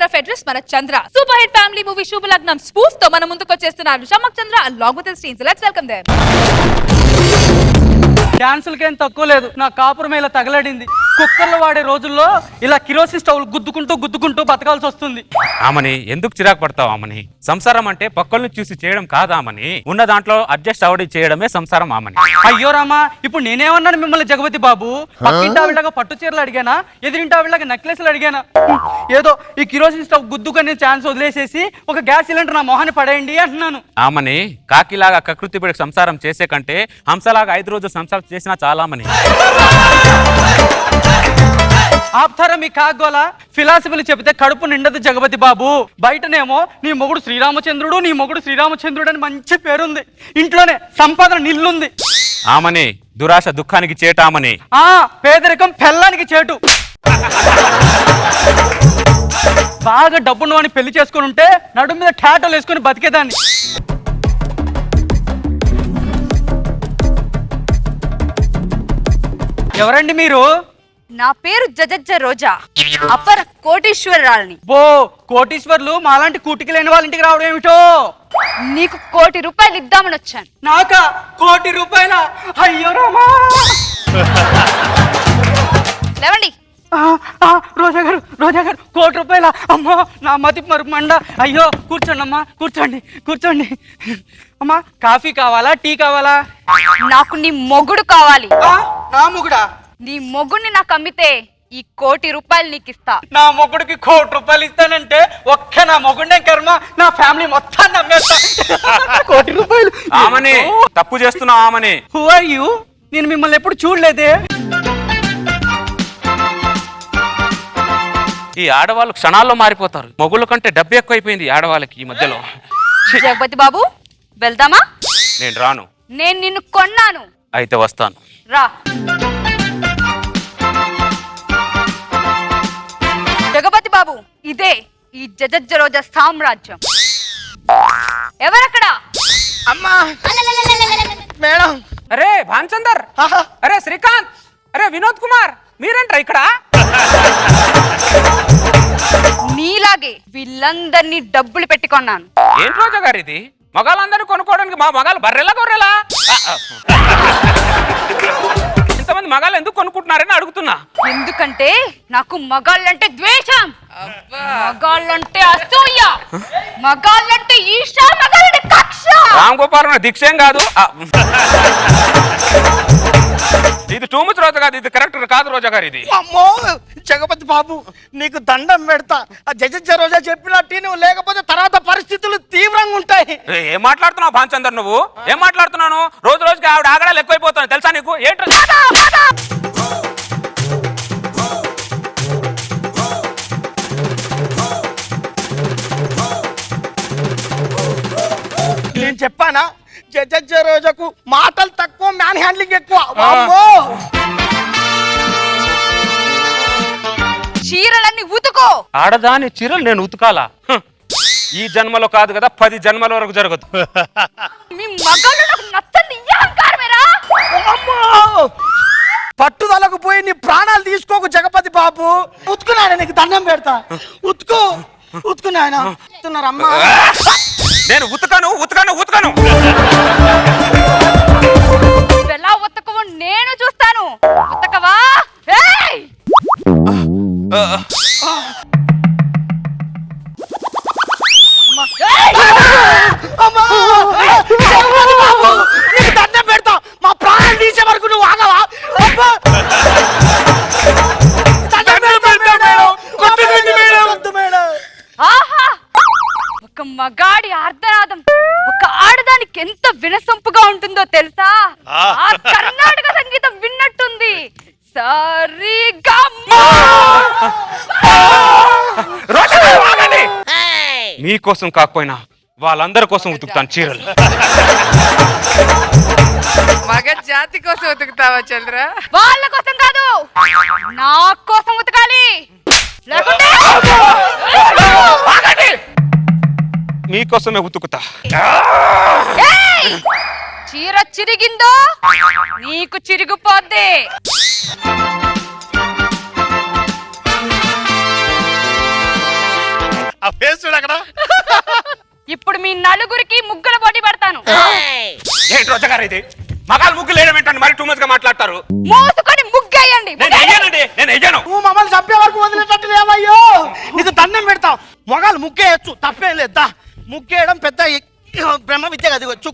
Care of address మన Chandra. Super hit family movie Subhalagnam spoof తో మన ముందుకు వచ్చేస్తున్నారు షమ్మక్ చంద్ర along with his team. So let's welcome them. డాన్సులకేం తక్కువ లేదు. నా కాపురం ఇలా తగలడింది. కుక్కర్లు వాడే రోజుల్లో ఇలా కిరోసిన్ స్టవ్ గుద్దుకుంటూ బతకాల్సి వస్తుంది. ఆమని ఎందుకు చిరాకు పడతావు ఆమని? సంసారం అంటే పక్కల్ని చూసి చేయడం కాదామని, ఉన్న దాంట్లో అడ్జస్ట్ అవడి చేయడమే సంసారం ఆమని. అయ్యో రామా, ఇప్పుడు నేనేమన్నాను మిమ్మల్ని జగపతి బాబు? పక్కింటావిళ్ళగా పట్టు చీరలు అడిగానా, ఎదిరింటావిళ్ళగా నెక్లెస్లు అడిగానా? ఏదో ఈ కిరోసిన్ స్టవ్ గుద్దుకునే ఛాన్స్ వదిలేసేసి ఒక గ్యాస్ సిలిండర్ నా మొహాన్ని పడేయండి అంటున్నాను. ఆమని కాకిలాగా కకృతి పడి సంసారం చేసే కంటే హంసలాగా 5 రోజులు సంసారం చేసినా చాలా మని. ఆప్తారా మీ కాగోల ఫిలాసఫీలు చెబితే కడుపు నిండదు జగపతి బాబు. బయటనేమో నీ మొగుడు శ్రీరామచంద్రుడు అని మంచి పేరుంది. ఇంట్లోనే సంపాదన నిల్లుంది. ఆమని దురాశ దుఃఖానికి చేటామని. పేదరికం పెళ్ళానికి చేటు. బాగా డబ్బున్న వాడిని పెళ్లి చేసుకుని ఉంటే నడుము మీద టాటోలు వేసుకుని బతికేదాన్ని. ఎవరండి మీరు? నా పేరు జజజ్జ రోజా, అపర కోటీశ్వరరాలని. కోటీశ్వర్లు మాలాంటి కూటికి లేని వాళ్ళ ఇంటికి రావడం ఏమిటో? నీకు ₹1 కోటి ఇద్దామని వచ్చాను. నాకా ₹1 కోటి? అయ్యో రామా. లేవండి. రోజా గారు ₹1 కోటి? అమ్మా నా మతి మరుపు మండ. అయ్యో కూర్చోండి అమ్మా, కూర్చోండి. అమ్మా కాఫీ కావాలా, టీ కావాలా? నాకు నీ మొగుడు కావాలి. నా మొగుడా? నీ మొగుడిని నాకు అమ్మితే ఈ ₹1 కోటి నీకు ఇస్తా. నా మొగుడికి ₹1 కోటి ఇస్తానంటే ఒక్క నా మొగుడే కర్మ, నా ఫ్యామిలీ మొత్తాన్ని అమ్మేస్తా. ₹1 కోటి? ఆమని తప్పు చేస్తున్నావు ఆమని. Who are you? నేను మిమ్మల్ని ఎప్పుడు చూడలేదే. ఈ ఆడవాళ్ళు క్షణాల్లో మారిపోతారు. మొగుళ్ళ కంటే డబ్బు ఎక్కువైపోయింది ఆడవాళ్ళకి ఈ మధ్యలో. జగపతి బాబు వెళ్దామా? నేను రాను. నేను నిన్ను కొన్నాను. అయితే వస్తాను. రా. జగపతి బాబు, ఇదే ఈ జజజ్జ రోజా సామ్రాజ్యం. ఎవరక్కడ? అమ్మా మేడం. అరే భాన్చందర్, అరే శ్రీకాంత్, అరే వినోద్ కుమార్, మీరేంట్రా ఇక్కడ? నీలాగే వీళ్ళందరినీ డబ్బులు పెట్టుకున్నాను. ఏంటి రోజా గారు ఇది? మగాళ్ళందరూ కొనుక్కోవడానికి మా మగాళ్ళు బర్రెలా గొర్రెలా? ఇంతమంది మగాళ్ళు ఎందుకు కొనుక్కుంటున్నారని అడుగుతున్నా. ఎందుకంటే నాకు మగాళ్ళంటే ద్వేషం, మగాళ్ళంటే అసూయ, మగాళ్ళంటే ఈర్ష, మగాళ్ళంటే కక్ష. రామ్ గోపాల్ దీక్షేం కాదు ఇది. టూ మచ్ రోజా కాదు, ఇది కరెక్ట్ కాదు రోజా గారు ఇది. అమ్మో జగపతి బాబు, నీకు దండం పెడతా. ఆ జజజ్జ రోజా చెప్పినట్టు నువ్వు లేకపోతే తర్వాత పరిస్థితులు తీవ్రంగా ఉంటాయి. ఏం మాట్లాడుతున్నావు భాన్చందర్? నువ్వు ఏం మాట్లాడుతున్నాను? రోజు రోజుకి ఆవిడ ఆగడాలు ఎక్కువైపోతాను తెలుసా నీకు? ఏంటో నేను చెప్పానా? జజజ్జ రోజాకు మాటలు తక్కువ, మ్యాన్ హ్యాండ్లింగ్ ఎక్కువ. అమ్మో చీరలన్నీ ఉతుకో. ఆడదాని చీరలు నేను ఉతకాలా? ఈ జన్మలో కాదు కదా, 10 జన్మల వరకు జరగదు. మీ మగాళ్ళు నాకు నచ్చంది ఈ అహంకారమేరా? పట్టుదలకు పోయి నీ ప్రాణాలు తీసుకోకు జగపతి బాబు. ఉతుకున్నాడు, నీకు దండం పెడతా. ఉతుకున్నాయనమ్మా. నేను ఉతకను. ఎలా ఉతకవో నేను చూస్తాను. ఉతకవా? నీకు దండం పెడతా. మా ప్రాణాలు తీసే వరకు నువ్వు ఆగవా? ఆహా, ఒక మగాడి ఆర్తనాదం ఒక ఆడదానికి ఎంత వినసొంపుగా ఉంటుందో తెలుసా? ఆ కర్ణాటక సంగీతం విన్నట్టుంది. మీకోసం కాకపోయినా వాళ్ళందరి కోసం ఉతుకుతాను చీరలు. మగ జాతి కోసం ఉతుకుతావా చంద్ర? వాళ్ళ కోసం కాదు, నా కోసం ఉతకాలి. లేకుంటే మీకోసమే ఉతుకుతా. చీర చిరిగిందో నీకు చిరిగిపోద్ది. ఆ ఫేస్ చూడు అక్కడ. ఇప్పుడు మీ నలుగురికి ముగ్గుల పోటీ పెడతాను. ఏంటి రోజా గారు ఇది? మగాళ్ళు ముగ్గులు వేయడం ఏంటండి? మరి టూ మచ్ గా మాట్లాడతారు. మోసుకొని ముగ్గేయండి. నేను వెయ్యను. నువ్వు మమ్మల్ని చంపే వరకు వదిలేటట్టు లేవయ్యో. నీకు దండం పెడతాం. మొగాలు ముగ్గేయచ్చు, తప్పేం లేదా. ముగ్గేయడం పెద్ద బ్రహ్మ విద్య అది వచ్చు.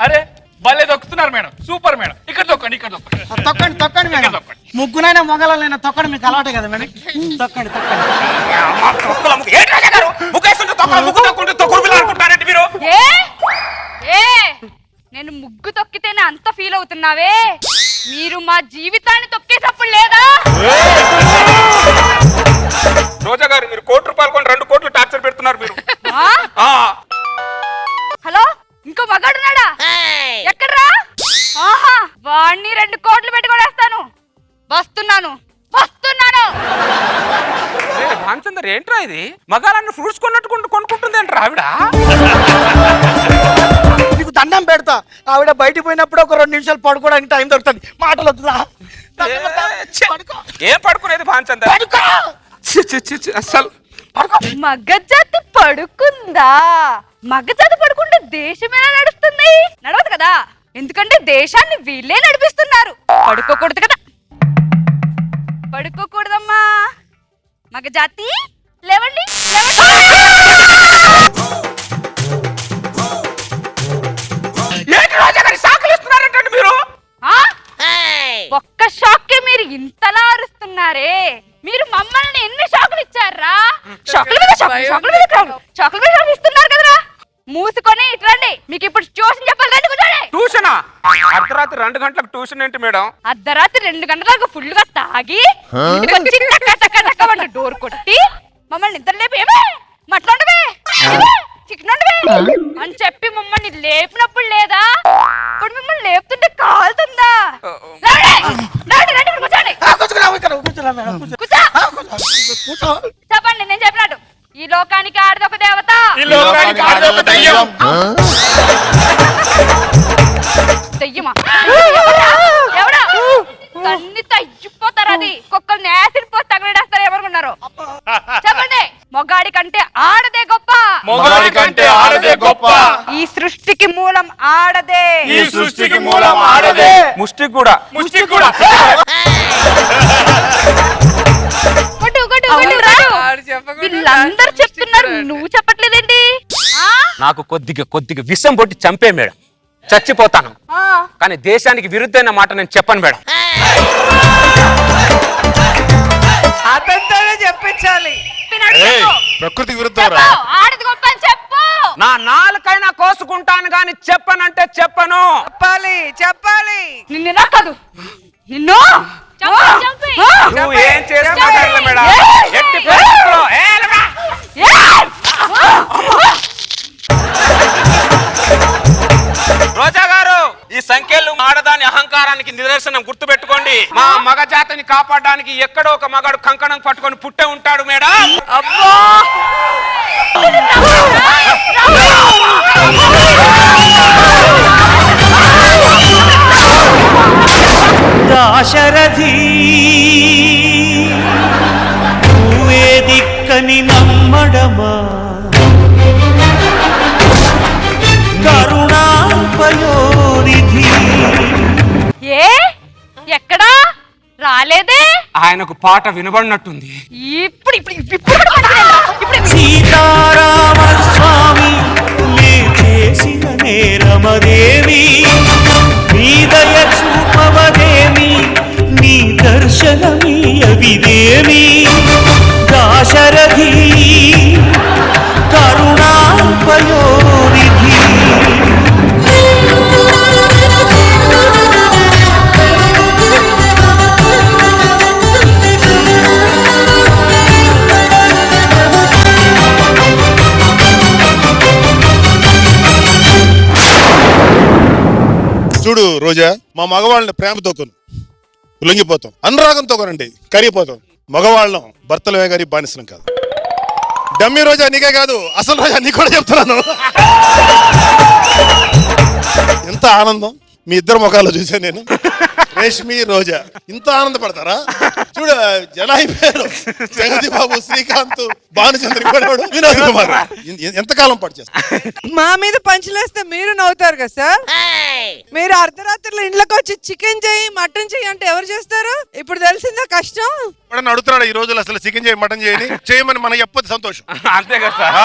అరే భలే దొక్కుతున్నారు మేడం, సూపర్ మేడం. ఇక్కడ దొక్కండి, ఇక్కడ దొక్కండి. తొక్కండి తొక్కండి మేడం. ముగ్గునైనా మొగలైనా తొక్కడం మీకు అలవాటే కదా మేడం. తొక్కండి తొక్కండి. ఏంటి రోజా గారు? ముగ్గేస్తుంటే ముగ్గు తొక్కుంటే తొక్కుడు పిల్లలు అనుకుంటారండి మీరు. ఏ నేను ముగ్గు తొక్కితేనే అంత ఫీల్ అవుతున్నావే, మీరు మా జీవితాన్ని తొక్కేటప్పుడు లేదా? రోజా గారు మీరు ₹1 కొని 2 కోట్లు టార్చర్ పెడుతున్నారు మీరు. హలో, ఇంకో మగాడున్నాడా? ఎక్కడ్రా? ఆహా, వాణ్ణి 2 కోట్లు పెట్టుకోలేస్తాను. వస్తున్నాను. భానుచందర్ ఏంట్రా ఇది? మగాళ్ళని ఫ్రూట్స్ కొన్నట్టు కొనుక్కుంటుంది ఏంట్రా ఆవిడ? నీకు దండం పెడతా. ఆవిడ బయటికి పోయినప్పుడు ఒక 2 నిమిషాలు పడుకోవడానికి టైం దొరుకుతుంది. మాటలు వద్దురా. ఏం పడుకునేది భానుచందర్? అసలు మగజాతి పడుకుందా? మగజాతి పడుకుంటే దేశం ఎలా నడుస్తుంది? నడవదు కదా, ఎందుకంటే దేశాన్ని వీళ్ళే నడిపిస్తున్నారు. పడుకోకూడదు కదా. పడుకోకూడదమ్మా. మగజాతి లేవండి, మీరు ఒక్క షాక్కే మీరు ఇంతలా అరుస్తున్నారే. మీరు మమ్మల్ని ఎన్ని షాకులు ఇచ్చారా? షాకుల మీద షాకులు ఇస్తున్నారు కదరా. మూసుకొని ఇట్రండి. మీకు ఇప్పుడు ట్యూషన్ చెప్పాలి. రండి కూర్చోండి. ట్యూషనా? అర్ధరాత్రి 2 గంటలకు ట్యూషన్ ఏంటి మేడం? అర్ధరాత్రి 2 గంటలకు ఫుల్ గా తాగి ఇంటికి వచ్చి టక్క టక్క టక్క వంట డోర్ కొట్టి మమ్మల్ని నిద్ర లేపి ఏమే మట్లాండవే చికెనుండవే అని చెప్పి మమ్మల్ని లేపినప్పుడు లేదా? ఇప్పుడు మిమ్మల్ని లేపుతుంటే కాలుతుందా? చెప్పండి, నేను చెప్పినట్టు. ఈ లోకానికి ఆడదొక దేవత, దెయ్యమా? ఎవడా? తన్ని తగ్గిపోతారు. అది కుక్కలు నేసిరి పోసి తగలడేస్తారు. ఎవరుకున్నారు చెప్పండి. మొగాడి కంటే ఆడదే గొప్ప. ఈ సృష్టికి మూలం ఆడదే. ముష్టి కూడా. వీళ్ళందరూ చెప్తున్నారు, నువ్వు చెప్పట్లేదేంటి? నాకు కొద్దిగా విషం పొట్టి చంపే మేడం, చచ్చిపోతాను. కానీ దేశానికి విరుద్ధమైన మాట నేను చెప్పను మేడం. అతనితోనే చెప్పించాలి. ప్రకృతి విరుద్ధం. ఆడది గొప్ప అని చెప్పు. నా నాలుకైనా కోసుకుంటాను గాని చెప్పనంటే చెప్పను. చెప్పాలి. నిన్ను కాదు, నిన్ను నువ్వు ఏం చేస్తున్నావు మేడం? ఎట్టి పరిస్థితుల్లో రోజా గారు, ఈ సంఖ్యలు ఆడదాని అహంకారానికి నిదర్శనం. గుర్తుపెట్టుకోండి. మా మగ జాతిని కాపాడడానికి ఎక్కడో ఒక మగాడు కంకణం పట్టుకొని పుట్టే ఉంటాడు మేడం. అబ్బో దాశరథి నువ్వే దిక్కని నమ్మడమా, కరుణాపయోనిధి. ఏ ఎక్కడా రాలేదే? ఆయనకు పాట వినబడినట్టుంది. ఇప్పుడు సీతారామ స్వామి నే చేసిన నేరమదేవి, నీ దయ చూపవదేమి, నీ దర్శనమీయవిదేమి. దాశరథి కరుణాపయోనిధి. చూడు రోజా, మా మగవాళ్ళని ప్రేమతో కొను, లొంగిపోతాం. అనురాగంతో కొనండి, కరిగిపోతాం. మగవాళ్ళం భర్తలమే గారి బానిసలం కాదు. డమ్మి రోజా నీకే కాదు, అసలు రోజా నీకు కూడా చెప్తున్నాను. ఎంత ఆనందం మీ ఇద్దరు ముఖాలు చూశాను నేను. రేష్మి రోజా ఇంత ఆనందపడతారా? చూడ జన అయిపోయారు. జగతి బాబు, శ్రీకాంత్, భానుచంద్ర, వినోద్ కుమార్. ఎంతకాలం పాటు చేస్తారు? మా మీద పంచులేస్తే మీరు నవ్వుతారు కదా సార్. మీరు అర్ధరాత్రులు ఇంట్లోకి వచ్చి చికెన్ చెయ్యి, మటన్ చెయ్యి అంటే ఎవరు చేస్తారు? ఇప్పుడు తెలిసిందా కష్టం? ఎప్పుడన్నా అడుగుతున్నాడు ఈ రోజులు అసలు చికెన్ చేయి, మటన్ చేయని చేయమని మనం చెప్పదు సంతోషం. అంతే కదా సార్.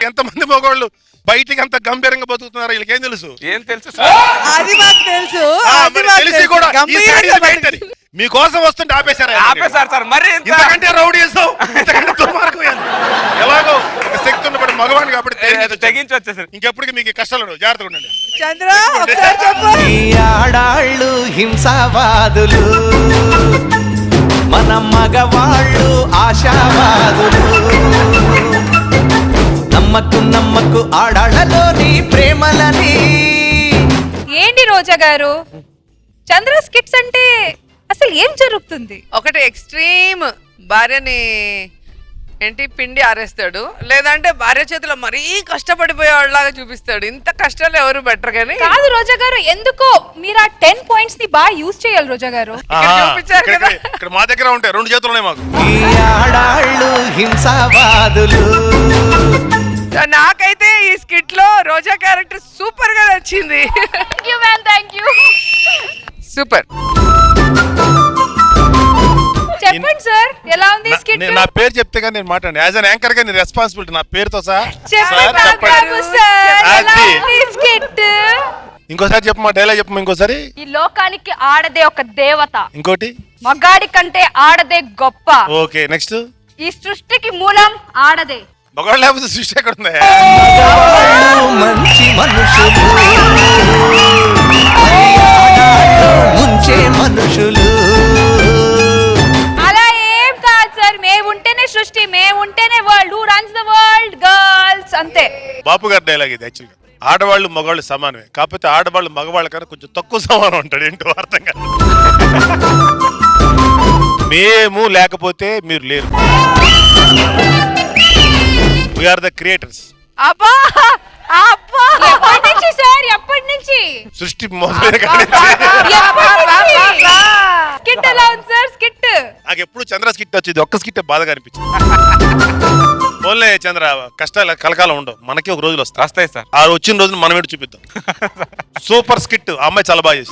ఎంతమంది మగవాళ్ళు బయటికి అంత గంభీరంగా బతుకుతున్నారు, వీళ్ళకేం తెలుసు? ఏం తెలుసు సార్? అది మాకు తెలుసు. మరి తెలిసి కూడా ఈ side ఇది బయటది. మీకోసం వస్తుంటే ఆపేశారా? ఆపేశారు సార్. మరి ఇంతకంటే రౌడీ చేస్తావు, ఇంతకంటే దుర్మార్గం ఏం? ఎలాగో ఒక శక్తి ఉన్నప్పుడు మగవాణి కాబట్టి తెగించి వచ్చేసారు. ఇంకెప్పటికీ మీకు ఈ కష్టాలు ఉండవు. జాగ్రత్తగా ఉండండి. చంద్ర ఒకసారి చెప్పు. ఈ ఆడాళ్ళు హింసావాదులు, మన మగవాళ్ళు ఆశావాదులు. నమ్మకు ఆడాళ్ళలోని ప్రేమలని. ఏంటి రోజా గారు, చంద్ర స్కిట్స్ అంటే అసలు ఏం జరుగుతుంది? ఒకటి ఎక్స్ట్రీమ్ భార్యని ఏంటి పిండి ఆరేస్తాడు, లేదంటే భార్య చేతిలో మరీ కష్టపడిపోయేవాళ్ళలాగా చూపిస్తాడు. ఇంత కష్టాలు ఎవరు బెటర్ కానీ కాదు రోజా గారు, ఎందుకో మీరు ఆ 10 points ని బాగా యూజ్ చేయాలి రోజా గారు. చూపించారు కదా. ఇక్కడ మా దగ్గర ఉంటాయి 2 చేతులు ఉన్నాయి మాకు. ఈ ఆడాళ్ళు హింసావాదులు. నాకైతే ఈ స్కిట్ లో రోజా క్యారెక్టర్ సూపర్ గా నచ్చింది. Thank you. సూపర్. చెప్పండి సార్, ఎలా ఉంది స్కిట్? నా పేరు చెప్తే కానీ నేను మాట్లాడండి. యాజ్ అన్ యాంకర్ గా నేను రెస్పాన్సిబిలిటీ నా పేరుతో సహా. చెప్పండి సార్, చెప్పండి. నాగబాబు సార్, ఎలా అది. ఉంది స్కిట్? ఇంకోసారి చెప్పమా, డైలాగ్ చెప్పమా ఇంకోసారి. ఈ లోకానికి ఆడదే ఒక దేవత, ఇంకోటి. మగాడి కంటే ఆడదే గొప్ప, ఓకే, నెక్స్ట్. ఈ సృష్టికి మూలం ఆడదే. మగవాళ్ళు లేకపోతే సృష్టి ఎక్కడ ఉంది? మగవాళ్ళు మంచి మనుషులు, ఆడాళ్ళు ముంచే మనుషులు. అలా ఏం కాదు సార్, మేము ఉంటేనే సృష్టి, మేము ఉంటేనే world. Who runs the world? Girls, అంతే. బాపు గారి డైలాగ్ ఇది యాక్చువల్గా. ఆడవాళ్ళు మగవాళ్ళు సమానమే, కాకపోతే ఆడవాళ్ళు మగవాళ్ళ కన్నా కొంచెం తక్కువ సమానం ఉంటాడు. ఏంటో అర్థం కాదు. మేము లేకపోతే మీరు లేరు. We are the creators. అబ్బా అబ్బా ఎప్పటి నుంచి సార్, ఎప్పటి నుంచి? సృష్టి మొదలైన కాడి స్కిట్ ఎలా ఉంది సార్? స్కిట్ నాకు ఎప్పుడు చంద్ర స్కిట్ వచ్చింది, ఒక్క స్కిట్ బాధగా అనిపించింది. ఓన్లే చంద్ర, కష్టాలు కలకాలం ఉండవు, మనకి ఒక రోజులు వస్తాయి. వస్తాయి సార్. ఆ వచ్చిన రోజున మనం ఏంటి చూపిద్దాం. సూపర్ స్కిట్, ఆ అమ్మాయి చాలా బాగా చేసింది.